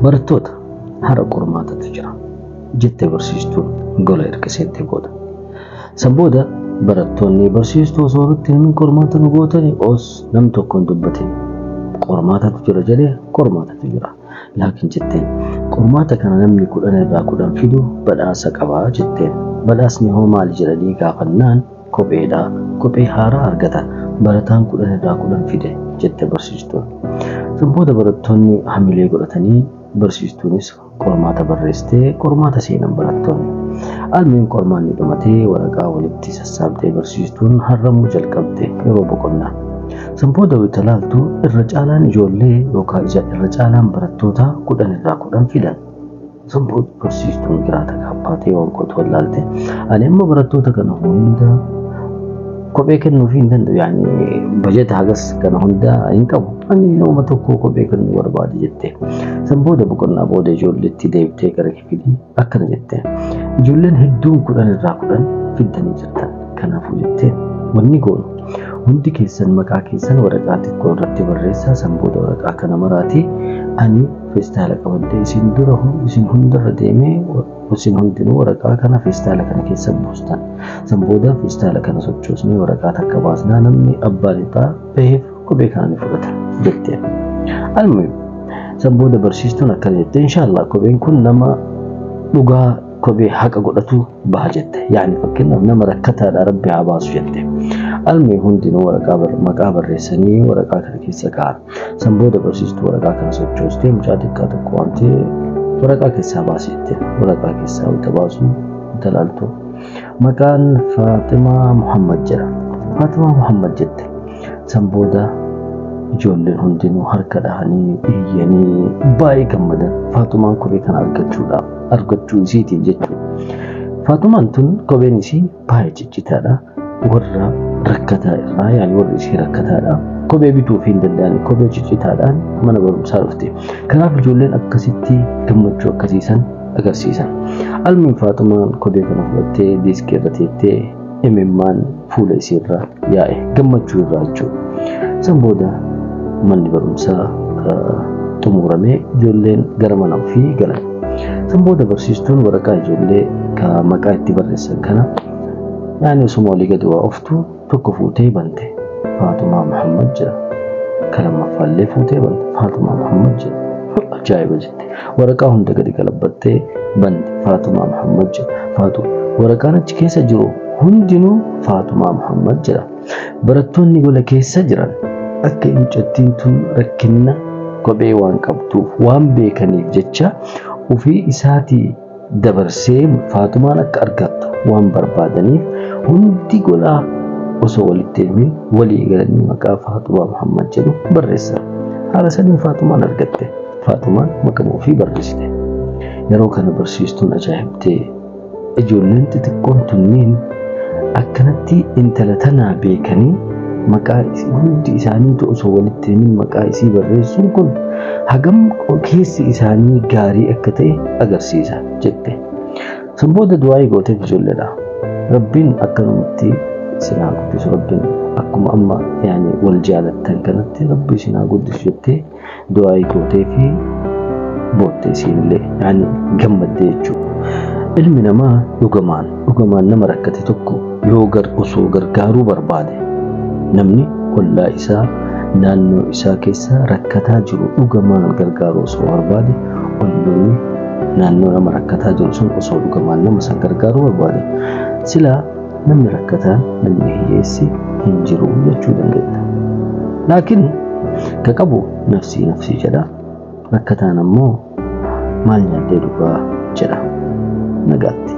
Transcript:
barattoota hara qormaatatu jira jettee barsiistuun gola ergiseetti booda. San booda barattoonni barsiistuu osoo irratti himin qormaata nu gootanii os nam tokko hin dubbatin qormaatatu jira jedhee qormaatatu jira. Laakiin jetteen qormaata kana namni 10 irraa 10 fidu badhaasa qabaa jetteen. Badhaasni hoo maali jedhanii gaafannaan kopheedha. Kophee haaraa argata. Barataan 10 irraa 10 fide jette barsiistuun. San booda barattoonni hamilee godhatanii barsiistuunis qormaata barreessitee qormaata seenan barattoonni. Almiin qormaanni dhumatee waraqaa walitti sassaabdee barsiistuun harramuu jalqabde yeroo boqonnaa. San booda witalaaltu irra caalaan ijoollee yookaan irra caalaan barattoota 10 irraa 10 fidan. San booda barsiistuun giraata kaabbaatee waan qotu wallaalte. Ani amma barattoota kana hunda kophee kennuufii hin danda'u yaani bajeta hagas kana hunda hin qabu. Ani nama tokko kophee kennuu barbaade jette. San booda boqonnaa booda ijoolleetti deebitee gara kifilii akkana jette. Ijoolleen hedduun 10 irraa 10 fiddanii jirtan. Kanaafuu jettee wanni goonu hundi keessan maqaa keessan waraqaa xiqqoo irratti barreessaa. San booda waraqaa kana maraati ani feestaala qabadde isin dura isin hundarra deemee isin hundinuu waraqaa kana feestaala kana keessa buustan. San booda feestaala kana sochoosnee waraqaa takka baasnaa namni abbaan isaa baheef kophee kana ni fudhata jette. Almuun san booda barsiistuun akkana jette inshaallah kopheen kun nama dhugaa kophee haqa godhatu baha jette. Yaani fakkeenyaaf nama rakkataadha rabbi haa baasu jette. Almuun hundinuu waraqaa maqaa barreessanii waraqaa kana keessa kaa'an. San booda barsiistuu waraqaa kana sochoostee mucaa xiqqaa tokko waamtee waraqaa keessaa baasette. Waraqaa keessaa wanta baasu talaaltu. Maqaan Faatimaa Muhammad jedha. Faatimaa Muhammad jette. San booda ijoolleen hundinuu harka dhahanii iyyanii baay'ee gammadan. Faatumaan kophee kana argachuu isiitiif jechuudha. Faatumaan tun kopheen isii baay'ee ciccitaadha. Warra rakkataa irraa yaani warri isii rakkataadha. Kophee bituuf hin danda'an kophee ciccitaadhaan mana barumsaa dhufte. Kanaaf ijoolleen akkasitti gammachuu akkasiisan agarsiisan. Almiin Faatumaan kophee kana fudhattee diiskii irra teettee imimmaan fuula isii irra yaa'e gammachuu irraa jechuudha. San booda manni barumsaa xumuramee ijoolleen gara mana ofii galan. San booda barsiistuun waraqaa ijoollee ka maqaa itti barreessan kana yaani osuma walii gadi waa oftu tokko fuutee bante. Faatumaa Muhammad jedha. Kalamaffaallee fuutee bante. Faatumaa Muhammad jedha. Ajaa'iba jette. Waraqaa hunda gadi galabbattee bante. Faatumaa Muhammad jedha. Waraqaan achi keessa jiru hundinuu Faatumaa Muhammad jedha. Barattoonni gola keessa jiran akka mucattiin tun rakkina kophee waan qabduuf waan beekaniif jecha ofii isaatii dabarsee Faatumaan akka argattu waan barbaadaniif hundi golaa osoo walitti himin walii galanii maqaa Faatumaa Muhammad jedhu barreessan. Haala saniin Faatumaan argatte. Faatumaan maqaa ofii barreessite. Yeroo kana barsiistuun ajaa'ibtee ijoolleen xixiqqoon tunniin akkanatti intala tanaa beekanii maqaa hundi isaaniitu osoo walitti himin maqaa isii barreessuun kun hagam keessi isaanii gaarii akka ta'e agarsiisa jette. San booda du'aa gooteef ijoolleedha. Rabbiin akkanumatti sinaa guddisu rabbiin akkuma amma yaani wal jaalattan kanatti rabbi sinaa guddisu jettee du'aa gootee fi boottee isiillee yaani gammaddee jechuudha. Ilmi namaa dhugamaan nama rakkate tokko yoo osoo gargaaruu barbaade namni ollaa isaa naannoo isaa keessa rakkataa jiru dhugamaan gargaaruu osoo barbaade olloonni naannoo nama rakkataa jiru sun osoo dhugamaan nama san gargaaruu barbaade silaa namni rakkataa namni hiyyeessi hin jiru jechuu dandeetta. Laakiin ka qabu nafsii jedha. Rakkataan ammoo maal nyaadhee dhugaa jedha. Nagaatti.